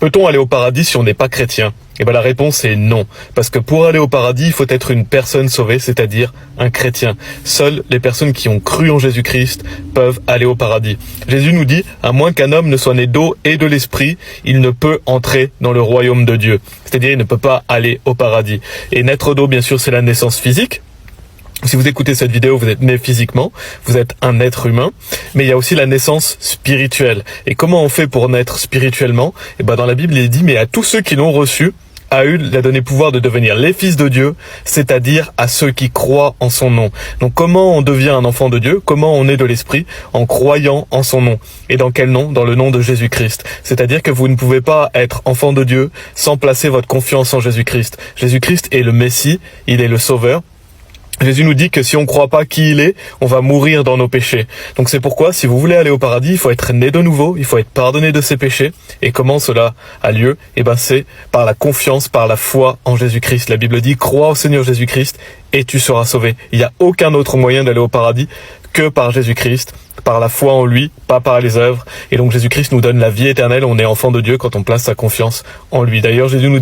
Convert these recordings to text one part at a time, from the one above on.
Peut-on aller au paradis si on n'est pas chrétien ? Eh bien la réponse est non. Parce que pour aller au paradis, il faut être une personne sauvée, c'est-à-dire un chrétien. Seules les personnes qui ont cru en Jésus-Christ peuvent aller au paradis. Jésus nous dit, à moins qu'un homme ne soit né d'eau et de l'esprit, il ne peut entrer dans le royaume de Dieu. C'est-à-dire, il ne peut pas aller au paradis. Et naître d'eau, bien sûr, c'est la naissance physique. Si vous écoutez cette vidéo, vous êtes né physiquement, vous êtes un être humain, mais il y a aussi la naissance spirituelle. Et comment on fait pour naître spirituellement ? Eh ben, dans la Bible, il est dit, mais à tous ceux qui l'ont reçu, l'a donné pouvoir de devenir les fils de Dieu, c'est-à-dire à ceux qui croient en son nom. Donc comment on devient un enfant de Dieu ? Comment on est de l'esprit ? En croyant en son nom. Et dans quel nom ? Dans le nom de Jésus-Christ. C'est-à-dire que vous ne pouvez pas être enfant de Dieu sans placer votre confiance en Jésus-Christ. Jésus-Christ est le Messie, il est le Sauveur. Jésus nous dit que si on ne croit pas qui il est, on va mourir dans nos péchés. Donc c'est pourquoi, si vous voulez aller au paradis, il faut être né de nouveau, il faut être pardonné de ses péchés. Et comment cela a lieu ? Eh ben c'est par la confiance, par la foi en Jésus-Christ. La Bible dit, crois au Seigneur Jésus-Christ et tu seras sauvé. Il n'y a aucun autre moyen d'aller au paradis que par Jésus-Christ, par la foi en lui, pas par les œuvres. Et donc Jésus-Christ nous donne la vie éternelle, on est enfant de Dieu quand on place sa confiance en lui. D'ailleurs Jésus lui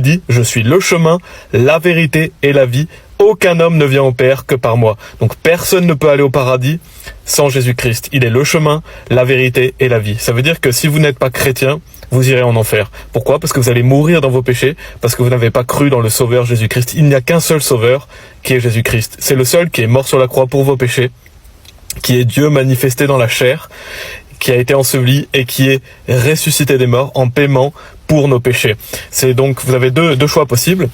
dit, je suis le chemin, la vérité et la vie. Aucun homme ne vient au Père que par moi. Donc personne ne peut aller au paradis sans Jésus-Christ. Il est le chemin, la vérité et la vie. Ça veut dire que si vous n'êtes pas chrétien, vous irez en enfer. Pourquoi ? Parce que vous allez mourir dans vos péchés, parce que vous n'avez pas cru dans le Sauveur Jésus-Christ. Il n'y a qu'un seul Sauveur, qui est Jésus-Christ. C'est le seul qui est mort sur la croix pour vos péchés, qui est Dieu manifesté dans la chair, qui a été enseveli et qui est ressuscité des morts en paiement pour nos péchés. C'est donc, vous avez deux choix possibles.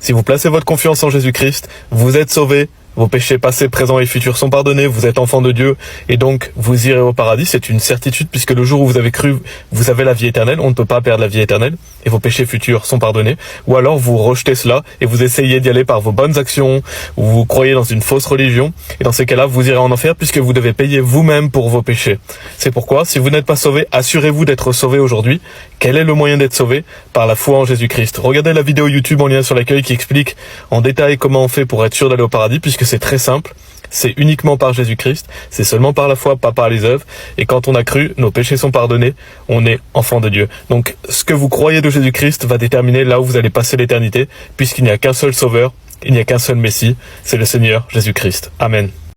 Si vous placez votre confiance en Jésus-Christ, vous êtes sauvés, vos péchés passés, présents et futurs sont pardonnés, vous êtes enfant de Dieu et donc vous irez au paradis. C'est une certitude puisque le jour où vous avez cru, vous avez la vie éternelle, on ne peut pas perdre la vie éternelle et vos péchés futurs sont pardonnés. Ou alors vous rejetez cela et vous essayez d'y aller par vos bonnes actions ou vous croyez dans une fausse religion et dans ces cas-là, vous irez en enfer puisque vous devez payer vous-même pour vos péchés. C'est pourquoi, si vous n'êtes pas sauvé, assurez-vous d'être sauvé aujourd'hui. Quel est le moyen d'être sauvé ? Par la foi en Jésus-Christ. Regardez la vidéo YouTube en lien sur l'accueil qui explique en détail comment on fait pour être sûr d'aller au paradis puisque c'est très simple, c'est uniquement par Jésus-Christ, c'est seulement par la foi, pas par les œuvres, et quand on a cru, nos péchés sont pardonnés, on est enfant de Dieu. Donc ce que vous croyez de Jésus-Christ va déterminer là où vous allez passer l'éternité, puisqu'il n'y a qu'un seul Sauveur, il n'y a qu'un seul Messie, c'est le Seigneur Jésus-Christ. Amen.